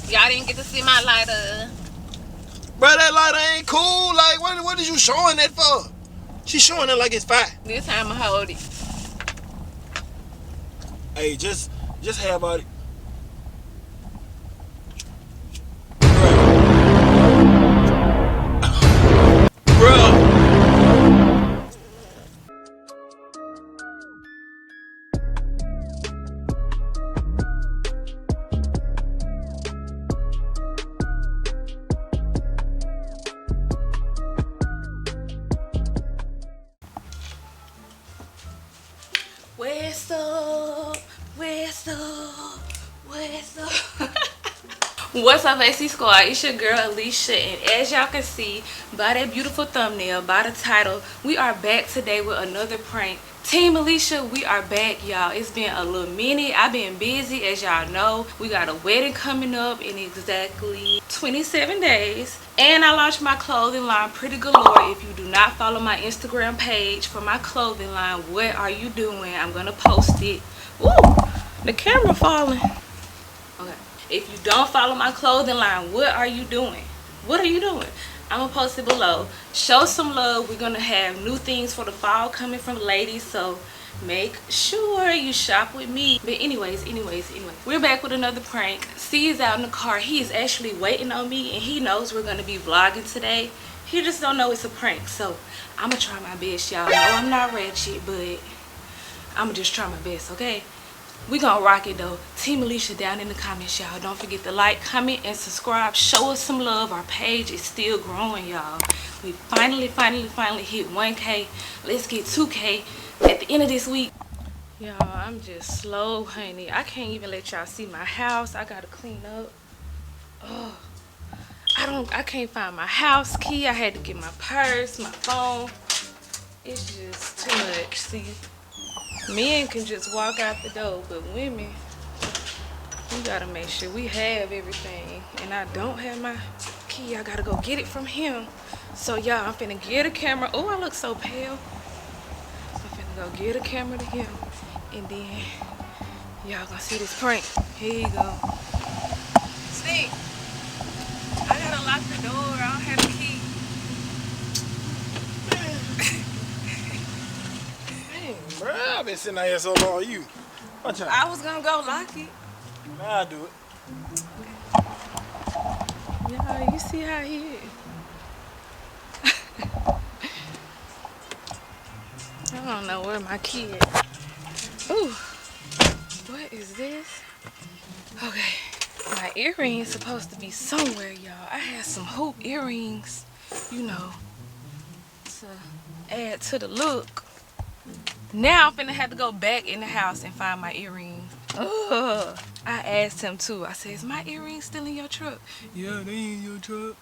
Y'all didn't get to see my lighter. Bro, that lighter ain't cool. Like, what is you showing that for? She showing it like it's fire. This time I hold it. Hey, just have all. What's up? What's up? What's up? What's up, AC Squad? It's your girl Alesha, and as y'all can see by that beautiful thumbnail, by the title, we are back today with another prank. Team Alesha, we are back, y'all. It's been a little minute. I've been busy, as y'all know. We got a wedding coming up in exactly 27 days. And I launched my clothing line, Pretty Galore. If you do not follow my Instagram page for my clothing line, what are you doing? I'm going to post it. Ooh, the camera falling. Okay. If you don't follow my clothing line, what are you doing? What are you doing? I'm going to post it below. Show some love. We're going to have new things for the fall coming from ladies. So make sure you shop with me. But anyways, we're back with another prank. C is out in the car. He is actually waiting on me, and he knows we're going to be vlogging today. He just don't know it's a prank. So I'm going to try my best, y'all. No, I'm not Ratchet, but I'm going to just try my best, okay? We gonna rock it though. Team Alesha down in the comments, y'all. Don't forget to like, comment, and subscribe. Show us some love. Our page is still growing, y'all. We finally hit 1K. Let's get 2K at the end of this week. Y'all, I'm just slow, honey. I can't even let y'all see my house. I gotta clean up. Oh, I can't find my house key. I had to get my purse, my phone. It's just too much. See, men can just walk out the door, but women, we gotta make sure we have everything. And I don't have my key. I gotta go get it from him. So y'all, I'm finna get a camera. Oh, I look so pale. I'm finna go get a camera to him, and then y'all gonna see this prank. Here you go. See, I gotta lock the door. I don't have the key. Bro, I've been sitting out here so long. You. Watch out. I was gonna go lock it. Nah, I'll do it. Yeah, you see how he is. I don't know where my key is. Ooh, what is this? Okay, my earrings supposed to be somewhere, y'all. I had some hoop earrings, you know, to add to the look. Now I'm finna have to go back in the house and find my earrings. Ugh. I asked him too. I said, is my earrings still in your truck? Yeah, they in your truck.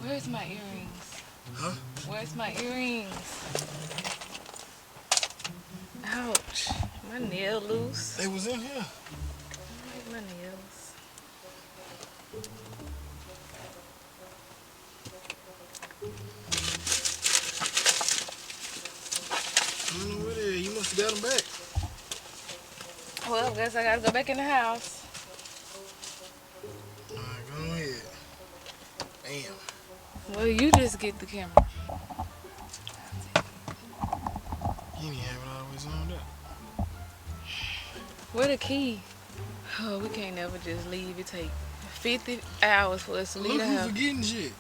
Where's my earrings? Huh? Where's my earrings? Ouch. My nail loose. They was in here. Where's my nails? I don't know where they are. You must have got them back. Well, I guess I gotta go back in the house. Alright, go ahead. Damn. Well, you just get the camera. You didn't have it always on there. Where the key? Oh, we can't never just leave. It take 50 hours for us to leave Look the who house. forgetting shit.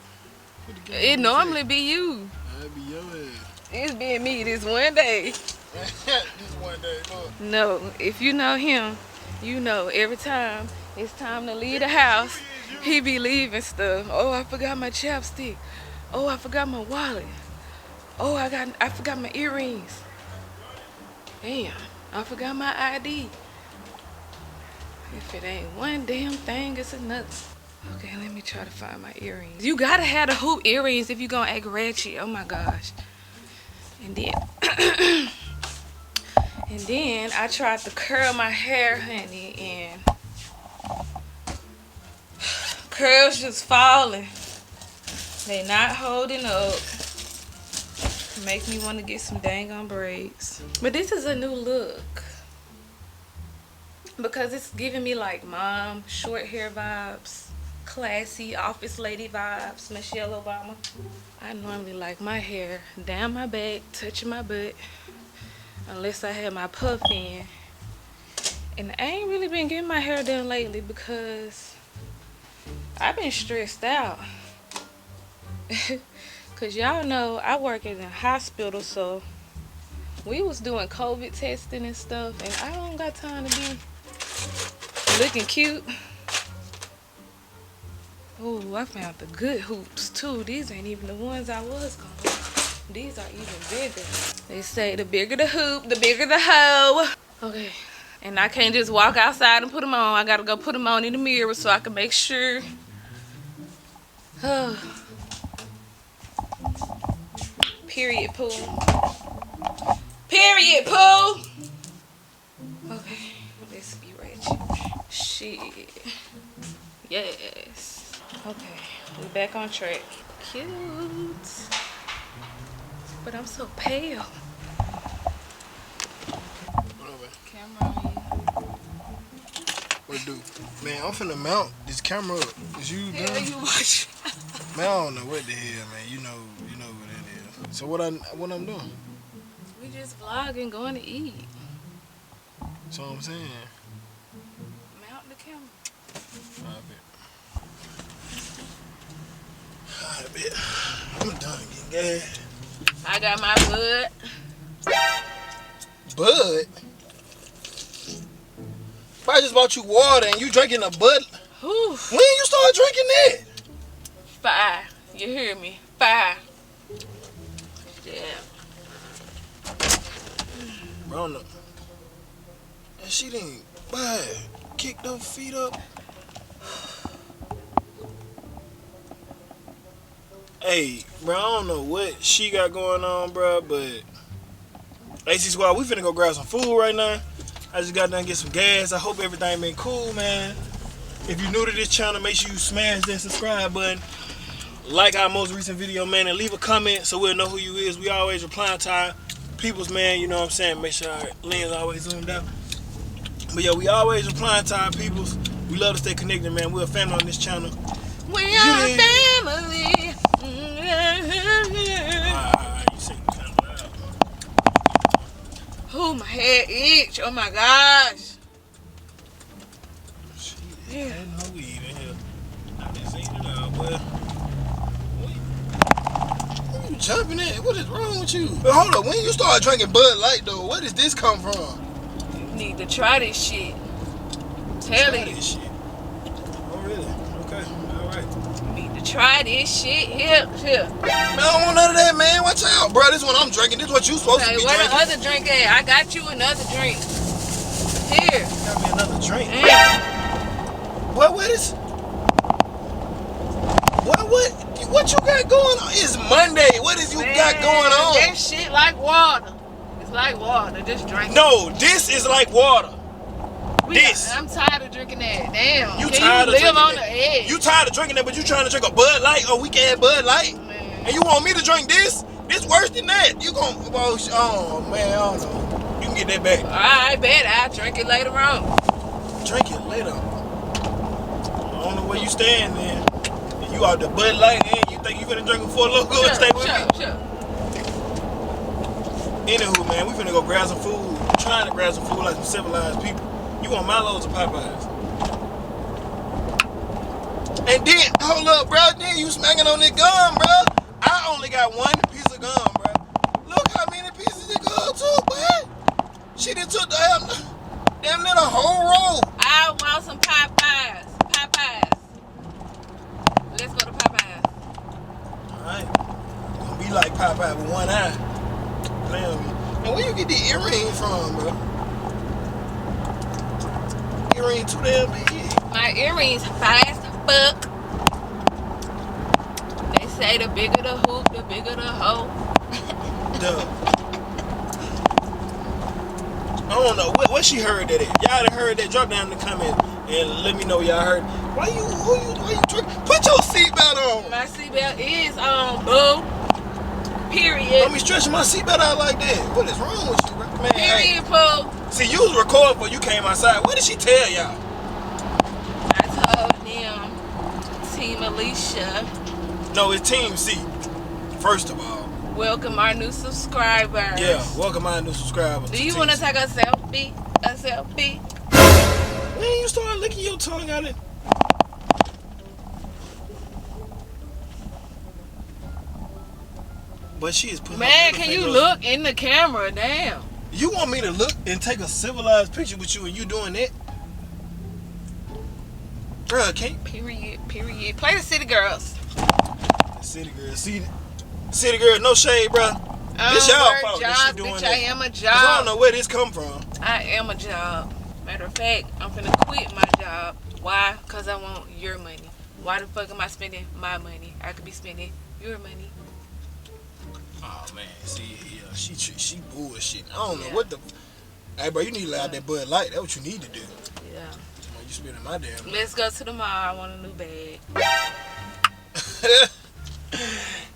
It normally be you. That'd be your ass. It's been me this one day. This one day, look. No, if you know him, you know every time it's time to leave the house, he be leaving stuff. Oh, I forgot my chapstick. Oh, I forgot my wallet. Oh, I forgot my earrings. Damn, I forgot my ID. If it ain't one damn thing, it's another. Okay, let me try to find my earrings. You gotta have the hoop earrings if you gonna act ratchet. Oh my gosh. And then and then I tried to curl my hair, honey, and curls just falling. They not holding up. Make me want to get some dang on braids. But this is a new look. because it's giving me like mom, short hair vibes, classy office lady vibes, Michelle Obama. I normally like my hair down my back, touching my butt, unless I have my puff in. And I ain't really been getting my hair done lately because I've been stressed out. Cause y'all know I work in a hospital, so we was doing COVID testing and stuff, and I don't got time to be looking cute. Oh, I found the good hoops too. These ain't even the ones I was gonna. These are even bigger. They say the bigger the hoop, the bigger the hoe. Okay, and I can't just walk outside and put them on. I gotta go put them on in the mirror so I can make sure. Oh. Period, poo. Period, poo. Okay, let's be Ratchet. Shit. Yes. Okay, we back on track. Cute. But I'm so pale. Camera on you. What it do? Man, I'm finna mount this camera up. Is you Yeah, done? you watch. Man, I don't know what the hell, man. You know what it is. So what I'm doing? We just vlogging, going to eat. That's what I'm saying. Mount the camera. I bet. I'm done getting gas. I got my bud. Bud? I just bought you water and you drinking a bud. Whew. When you start drinking that? 5. You hear me? 5. Yeah. Bro, no. And she didn't kick those feet up. Hey, bro, I don't know what she got going on, bro, but AC Squad, we finna go grab some food right now. I just got done get some gas. I hope everything been cool, man. If you're new to this channel, make sure you smash that subscribe button. Like our most recent video, man, and leave a comment so we'll know who you is. We always replying to our peoples, man, you know what I'm saying? Make sure our lens always zoomed out. But yeah, we always replying to our peoples. We love to stay connected, man. We're a family on this channel. We are family. You sing kind of loud. Oh, my head itch. Oh my gosh. Shit, Yeah. ain't no weed in here. I just seen it out, but what you jumping at? What is wrong with you? But hold up, when you start drinking Bud Light though, where does this come from? You need to try this shit. Telling you. This shit. Oh really? Okay, alright. You need to try this shit. Here. Man, I don't want none of that, man. Watch out, bro. This one I'm drinking. This what you supposed to Okay, be where the drinking. other drink at? I got you another drink. Here. Got me another drink. Damn. What is? What you got going on? It's Monday. What is you got going on? That shit like water. It's like water. Just drink. No, this is like water. I'm tired of drinking that. Damn. You Can tired you of live drinking on that? the edge? You tired of drinking that, but you trying to drink a Bud Light, a weak ass Bud Light, Man. and you want me to drink this? This worse than that. You gon' oh man, I don't know. You can get that back. I bet I'll drink it later on. Drink it later. I don't know where you stand, man. You out the Bud Light, and you think you finna drink it before local and stay with me? Sure. Anywho, man, we finna go grab some food. I'm trying to grab some food like some civilized people. You want Milo's or Popeyes? And then, hold up, bro. Then you smacking on that gum, bro. I only got one piece of gum, bro. Look how many pieces of gum took, boy. She done took damn near the whole roll. I want some Popeyes. Let's go to Popeyes. Alright. Gonna be like Popeye with one eye. Playing with me. And where you get the earrings from, bro? Earring too damn big. My earrings fast as fuck. They say the bigger the hoop, the bigger the hoe. Duh. I don't know what she heard that at. Y'all done heard that? Drop down in the comments and let me know y'all heard. Why you drinking? Put your seatbelt on. My seatbelt is on, boo. Period. Don't be stretching my seatbelt out like that. What is wrong with you, bro? Man, Period, poo. See, you was recording before you came outside. What did she tell y'all? I told them, Team Alesha. No, it's Team C. First of all. Welcome our new subscribers. Yeah, welcome our new subscribers. Do you want to take a selfie? A selfie? When you start licking your tongue out it. But she is putting. Man, can you look in the camera? Damn. You want me to look and take a civilized picture with you and you doing that? Bruh, can't. Period. Play the City Girls. City Girls. City Girls, no shade, bruh. This y'all fault that she doing bitch, that. I am a job. I don't know where this come from. I am a job. Matter of fact, I'm finna quit my job. Why? Because I want your money. Why the fuck am I spending my money? I could be spending your money. Oh man, see, yeah, she bullshit. I don't know what the. Hey, bro, you need to let out that Bud Light. That's what you need to do. Yeah. You spending my damn money. Let's go to the mall. I want a new bag.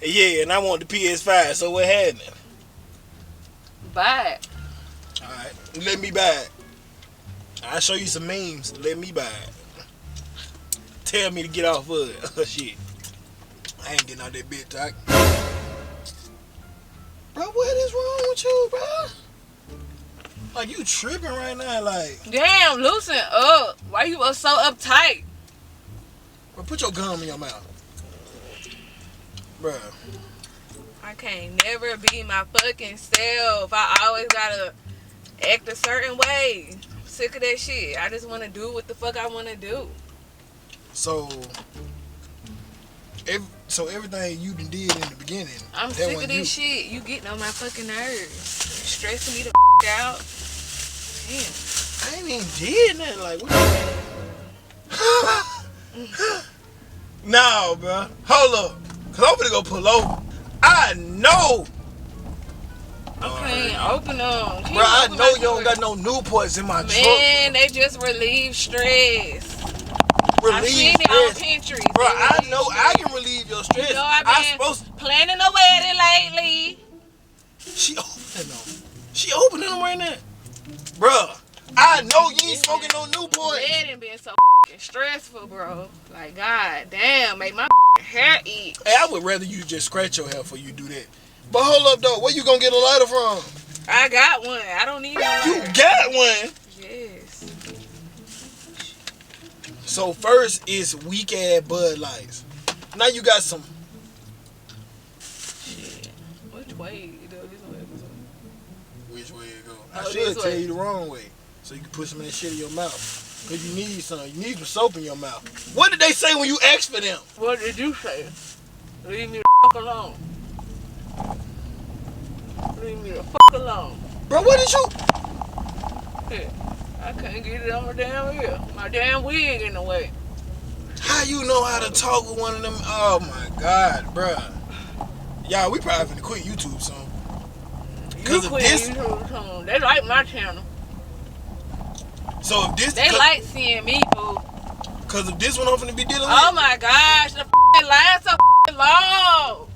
Yeah, and I want the PS5. So what happened? Buy it. All right, let me buy it. I'll show you some memes. Let me buy it. Tell me to get off of it. Shit, I ain't getting out that bitch, talk. Bro, what is wrong with you, bro? Like, you tripping right now, like. Damn, loosen up. Why you so uptight? Bro, put your gum in your mouth. Bro. I can't never be my fucking self. I always gotta act a certain way. I'm sick of that shit. I just wanna do what the fuck I wanna do. So everything you done did in the beginning. I'm sick of this shit. You getting on my fucking nerves. Stressing me the out. Damn. I ain't even did nothing. Like, what you No, bro. Hold up. Cause I'm finna go pull over. I know. Okay, open them. Bro, I know you don't got no Newports in my truck. Man, they just relieve stress. Relieve stress. On Pinterest. Bro, I know I can relieve your stress. You know, I've been planning a wedding lately. She opening them right now. Bruh, I know you ain't smoking no Newport. Wedding been so stressful, bro. Like, god damn, make my hair itch. Hey, I would rather you just scratch your hair before you do that. But hold up, though. Where you gonna get a lighter from? I got one. I don't need one. You got one? Yes. So first is weak ass Bud Lights. Now you got some. Shit. Which way? Which way it go? I should tell you the wrong way, so you can put some of that shit in your mouth. Cause you need some. You need some soap in your mouth. What did they say when you asked for them? What did you say? Leave me the fuck alone. Leave me the fuck alone. Bro, what did you? Hey, I can't get it on my damn ear. My damn wig in the way. How you know how to talk with one of them? Oh my god, bruh. Y'all, we probably finna quit YouTube soon. You quit YouTube soon. They like my channel. So if this, they like seeing me, boo. Cause if this one I'm finna be dealing with. Oh my gosh, the f***ing line so f***ing long.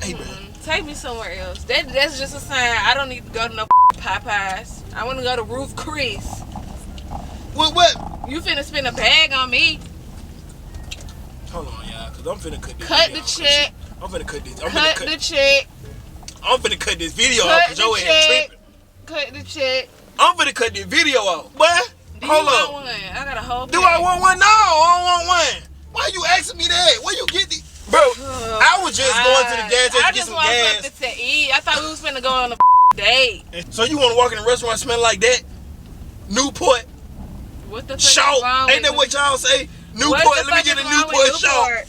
Hey, man. Take me somewhere else. That's just a sign. I don't need to go to no Popeyes. I want to go to Ruth Chris. What? You finna spend a bag on me. Hold on, y'all, cause I'm finna cut this. Cut the check. I'm finna cut this. Cut the check. I'm finna cut this video off cause your ass tripping. Cut the check. I'm finna cut this video off. What? Hold up. One? I got a whole bag. Do I want one? No, I don't want one. Why you asking me that? Where you get the? Bro, I was just going to the gas station to get some gas. I just want something to eat. I thought we was finna go on a date. So you want to walk in a restaurant smell like that? Newport. What the fuck Shout. is wrong Ain't that what y'all say? Newport. Let me get a Newport shout.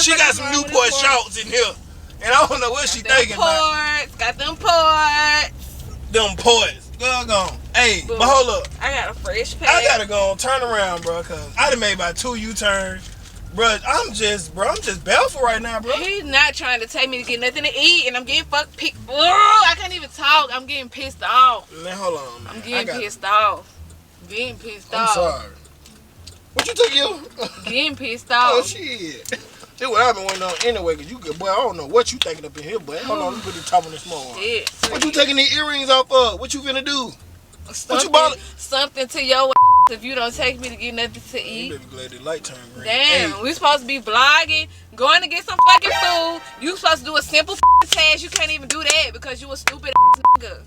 She got some Newport shouts in here. And I don't know what she thinking about. Got them ports. Them ports. Go on. Hey, but hold up. I got a fresh pack. I gotta go on. Turn around, bro, cause I done made about 2 U-turns. Bro, I'm just baffled right now, bro. He's not trying to take me to get nothing to eat, and I'm getting fucked. I can't even talk. I'm getting pissed off. Man, hold on, man. I'm getting pissed off. Getting pissed off. I'm sorry. What you took you? Getting pissed off. Oh, shit. That's what I've been waiting on anyway, cause you good, boy. I don't know what you thinking up in here, boy. Hold on, let me put the top on this small one. What you taking the earrings off of? What you finna do? What you bought? Something to your ass if you don't take me to get nothing to eat. You better be glad the light turned green. Damn, Hey. we supposed to be vlogging, going to get some fucking food. You supposed to do a simple task. You can't even do that because you a stupid ass nigga.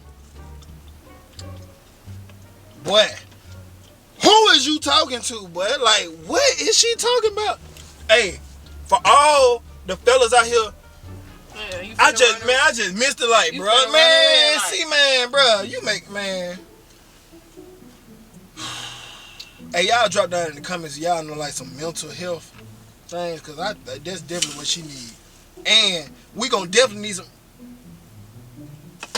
Boy, who is you talking to, boy? Like, what is she talking about? Hey, for all the fellas out here, Yeah, I just missed the light, bro. Man, see, man, bro, you make, man. Hey, y'all drop down in the comments. Y'all know like some mental health things, cause that's definitely what she need. And we gonna definitely need some.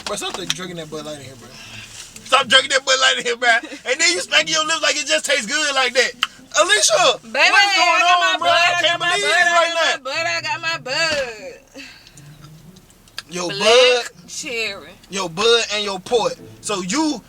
Bro, stop drinking that Bud Light in here, bro. Stop drinking that Bud Light in here, bro. And then you smacking your lips like it just tastes good like that. Alesha, baby, what is going on, bro? I can't believe this right now. Bud, I got my bud. Your Black Bud, cherry. your Bud, and your Port. So you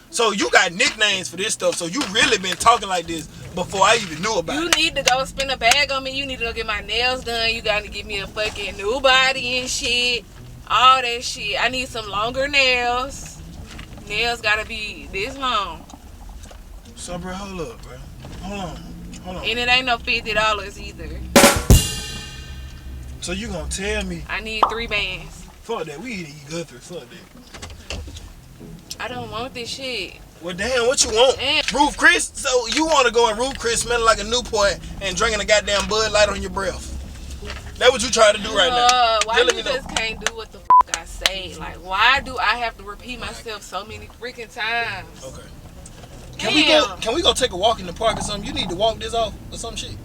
got nicknames for this stuff. So you really been talking like this before I even knew about it. You need to go spend a bag on me. You need to go get my nails done. You got to give me a fucking new body and shit. All that shit. I need some longer nails. Nails gotta be this long. So, bro, hold up, bro. Hold on. And it ain't no $50 either. So you gonna tell me? I need 3 bands. Fuck that. We need to eat Guthrie. Fuck that. I don't want this shit. Well, damn, what you want? Damn. Roof Chris? So you want to go in Roof Chris smelling like a Newport and drinking a goddamn Bud Light on your breath? That what you trying to do right now? Why you just can't do what the fuck I say? Like, why do I have to repeat myself so many freaking times? Okay. Damn. Can we go take a walk in the park or something? You need to walk this off or some shit.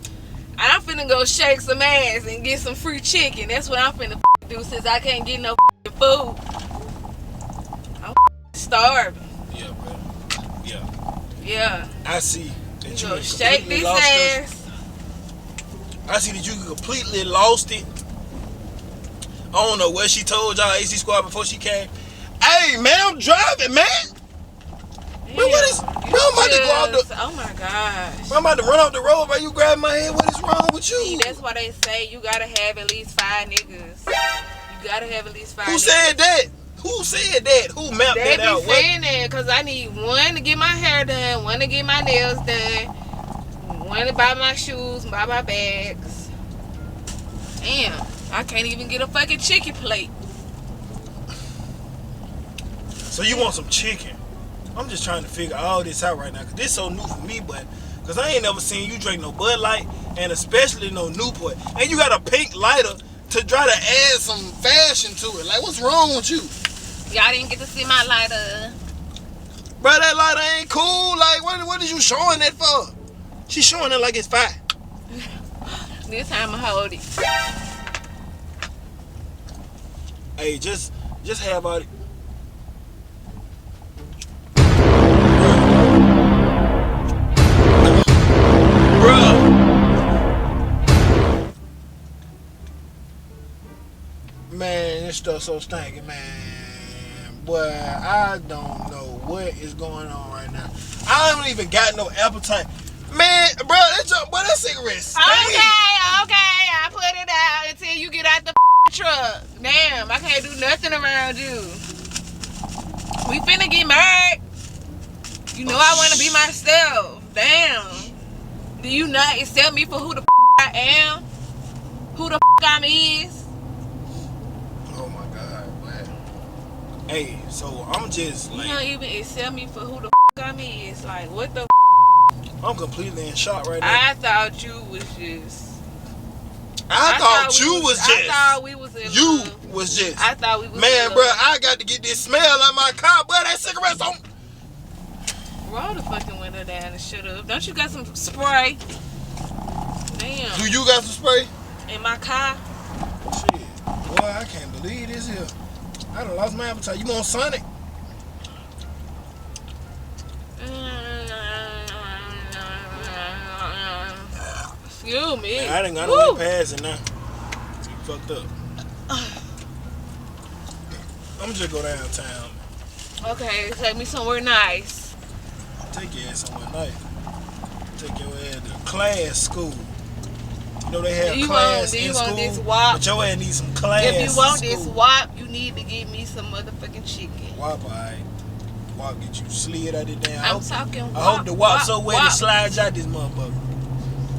I'm finna go shake some ass and get some free chicken. That's what I'm finna do since I can't get no food. I'm starving. Yeah, bro. Yeah. Yeah. I see that you Go been shake completely this lost ass. I see that you completely lost it. I don't know what she told y'all AC Squad before she came. Hey, man, I'm driving, man. Bro, what is? Bro, I'm about to go out the. Oh my gosh. I'm about to run off the road, bro. You grabbing my head. What is wrong with you? See, that's why they say you gotta have at least 5 niggas. You gotta have at least 5 Who niggas. said that? Who said that? Who mapped They that out? be saying that because I need 1 to get my hair done, 1 to get my nails done, 1 to buy my shoes, buy my bags. Damn, I can't even get a fucking chicken plate. So you want some chicken? I'm just trying to figure all this out right now, cause this so new for me, but cause I ain't never seen you drink no Bud Light and especially no Newport, and you got a pink lighter to try to add some fashion to it. Like, what's wrong with you? Y'all didn't get to see my lighter. Bro, that lighter ain't cool. Like, what is you showing that for? She showing it like it's fire. This time I hold it. Hey, just have all the... Man, this stuff so stinking, man. Boy, I don't know what is going on right now. I don't even got no appetite. Man, bro, that cigarette stinks. Okay, I put it out until you get out the truck. Damn, I can't do nothing around you. We finna get married. You know I wanna be myself. Damn. Do you not accept me for who the I am? Who the I'm is? Oh my God, man. Hey, so I'm just like... You don't even accept me for who the I'm is. Like, what the I'm completely in shock right now. I thought you was just... I thought you was just... I thought we was in You love. was just... I thought we was Man, in bro, love. I got to get this smell out of my car, bro. That cigarette's on... Roll the fucking window down and shut up. Don't you got some spray? Damn. Do you got some spray? In my car? Shit. Boy, I can't believe this here. I done lost my appetite. You want Sonic? Excuse me. Man, I done got away past it now. You fucked up. I'm just go downtown. Okay, take me somewhere nice. Take your ass somewhere nice. Take your ass to class school. You know they have class in school, this wop? but your ass needs some class. If you want in this school. wop, you need to give me some motherfucking chicken. Wop, alright. walk get you slid out of damn. I hope the walk so wet it slides out this motherfucker.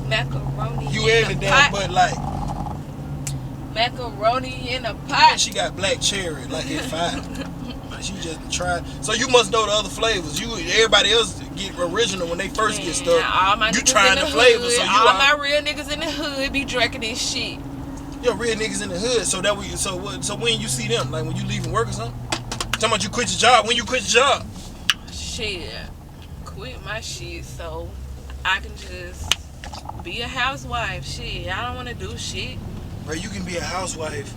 Macaroni. You in the damn Bud Light. Macaroni in a pot. She got black cherry like it's fine. Like she just tried. So you must know the other flavors. Everybody else get original when they first get stuff. All my you niggas trying in the the flavors. hood, So all my real niggas in the hood be drinking this shit. Yo, real niggas in the hood. So that we so when you see them, like when you leaving work or something. Talking about you quit your job. When you quit your job? Shit, quit my shit so I can just be a housewife. Shit, I don't want to do shit. Bro, you can be a housewife.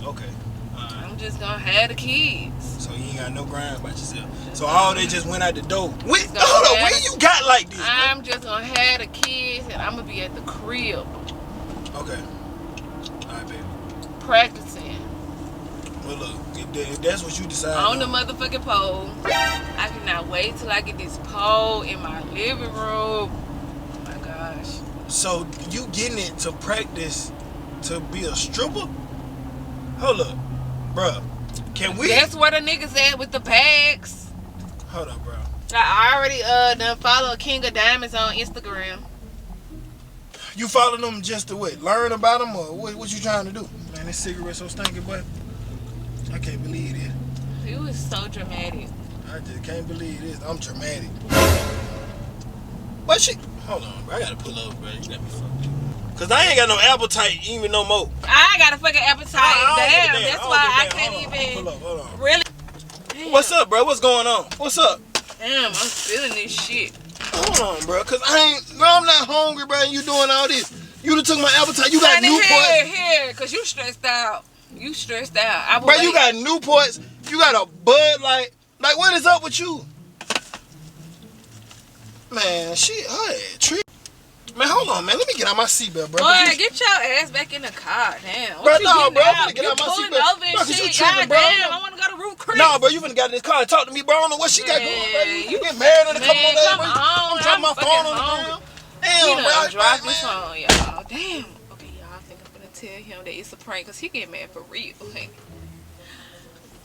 Okay. I'm just gonna have the kids. So you ain't got no grind about yourself. So all they just went out the door. Wait, hold on, when you got like this? I'm just gonna have the kids and I'm gonna be at the crib. Okay. Alright, baby. Practicing. Well, look, if that's what you decide On the motherfucking pole. I cannot wait till I get this pole in my living room. Oh my gosh. So you getting it to practice to be a stripper? Hold up, bruh. Can we? That's where the niggas at with the bags. Hold up, bro. I already done follow King of Diamonds on Instagram. You follow them just to what? Learn about them or what you trying to do? Man, this cigarette so stinky, boy. I can't believe it. He was so dramatic. I just can't believe this. I'm dramatic. But she, hold on, bro. I gotta pull up, bro. You got me fucked up. Cause I ain't got no appetite even no more. I got a fucking appetite. Damn, that's why I can't even. Pull up, hold on. Really? Damn. What's up, bro? What's going on? What's up? Damn, I'm feeling this shit. Hold on, bro. Cause I'm not hungry, bro. And you doing all this. You done took my appetite. You got Newports. Here, cause you stressed out. You stressed out. Bro, you got Newports. You got a Bud Light. Like, what is up with you? Man, treat. Man, hold on, man. Let me get out my seatbelt, bro. Boy, get your ass back in the car. Damn. Bro, What no, you bro. I'm out? finna get out my pulling seatbelt. over and No, cause shit. you tripping, bro. Damn, I want to go to Roof Creek. Nah, bro, you finna get in this car and talk to me, bro. I don't know what she got going, bro. You get married in a couple of days, bro. I'm dropping my phone on the ground. Damn, bro. Drop this phone, y'all. Damn. Okay, y'all, I think I'm gonna tell him that it's a prank because he get mad for real. Like,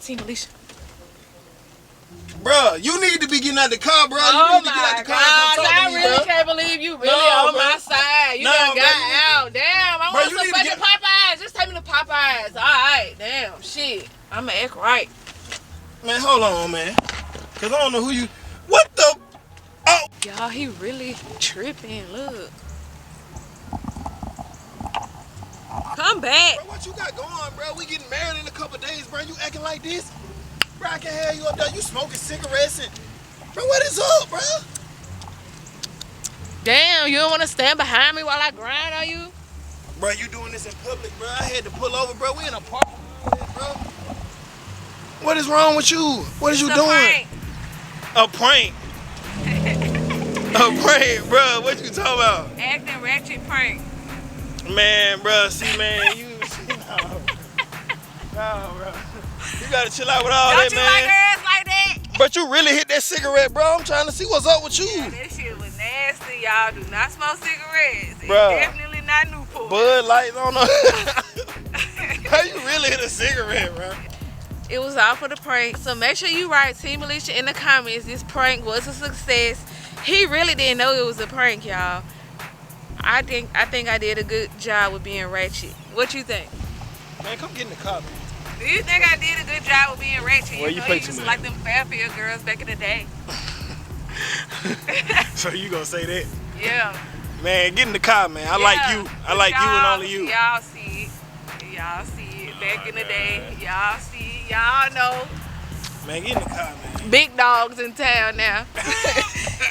TEAMALESHA. Bro, you need to be getting out the car, bro. Oh You need to get out the car and come talk to I me, really bro. can't believe you really on bro. my side. You No, done bro, got out. Damn, I Bro, want you some need to fucking Popeyes. Just take me to Popeyes. Alright, damn, shit. I'ma act right. Man, hold on, man. Cause I don't know who you. What the? Oh. Y'all, he really tripping. Look. Come back. Bro, what you got going, bro? We getting married in a couple days, bro. You acting like this? Bro, I can have you up there. You smoking cigarettes and... Bro, what is up, bro? Damn, you don't want to stand behind me while I grind on you? Bro, you doing this in public, bro. I had to pull over, bro. We in a park, bro. What is wrong with you? What is you doing? Prank. A prank. A prank, bro. What you talking about? Acting ratchet prank. Man, bro. See, man, you... No, bro. You gotta chill out with all Don't that, you man. like girls like that? But you really hit that cigarette, bro. I'm trying to see what's up with you. Yeah, that shit was nasty. Y'all do not smoke cigarettes. It's Bruh. definitely not Newport. Bud Light on How you really hit a cigarette, bro? It was all for the prank. So make sure you write TEAMALESHA in the comments. This prank was a success. He really didn't know it was a prank, y'all. I think I did a good job with being ratchet. What you think? Man, come get in the car, man. Do you think I did a good job with being ratchet? Well, you play too just much. like them Fairfield girls back in the day. So you gonna say that? Yeah. Man, get in the car, man. I like you. I like you and only you. Y'all see it. Y'all see it back in the day. Y'all see it. Y'all know. Man, get in the car, man. Big dogs in town now.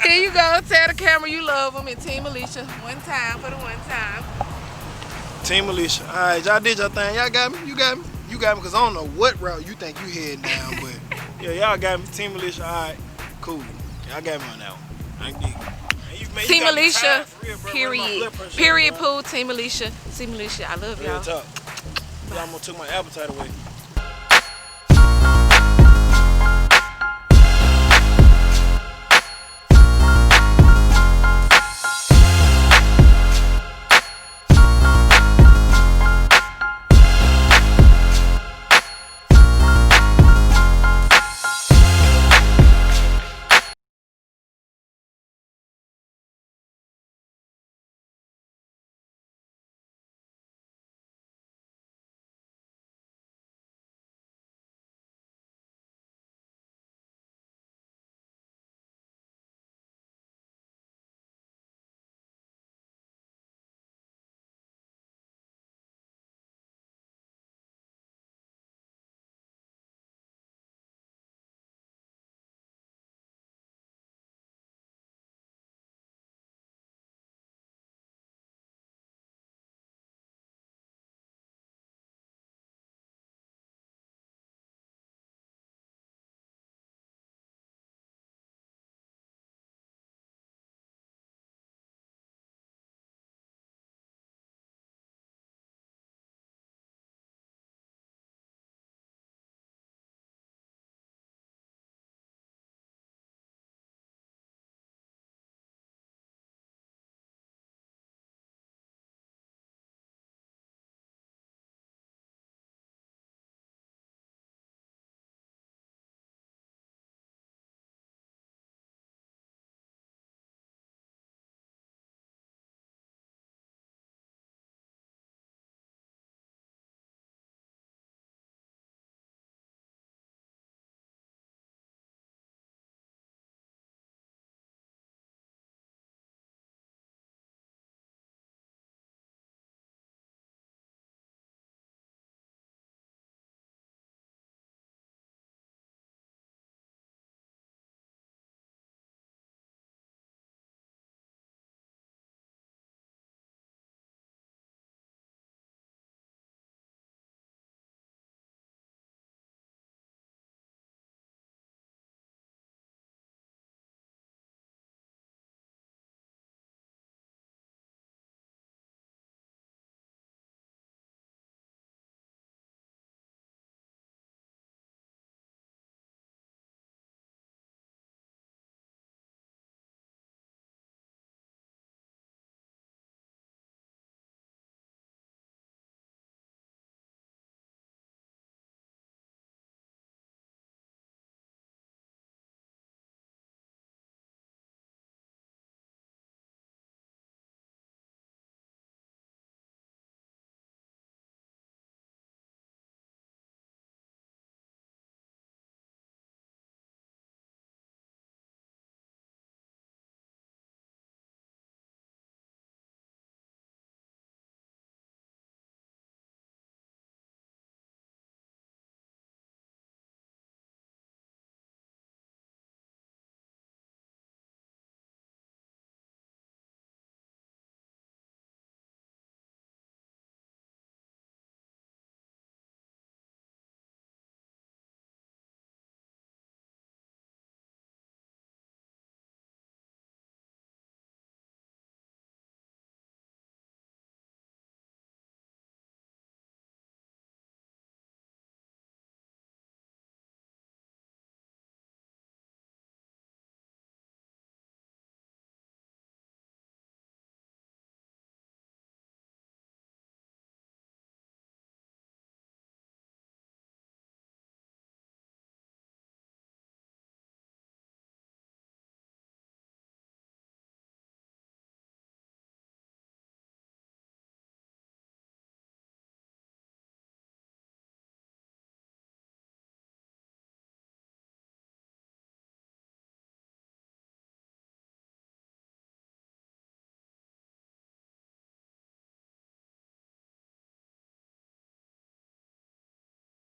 Here you go. Tell the camera you love them and TEAMALESHA. One time for the one time. TEAMALESHA. All right, y'all did your thing. Y'all got me. You got me. You got me, because I don't know what route you think you heading down, but yeah, y'all got me. TEAMALESHA. All right, cool. Y'all got me on that one. I get it. TEAMALESHA, period, poo, TEAMALESHA, I love y'all. Real talk. Y'all almost took my appetite away.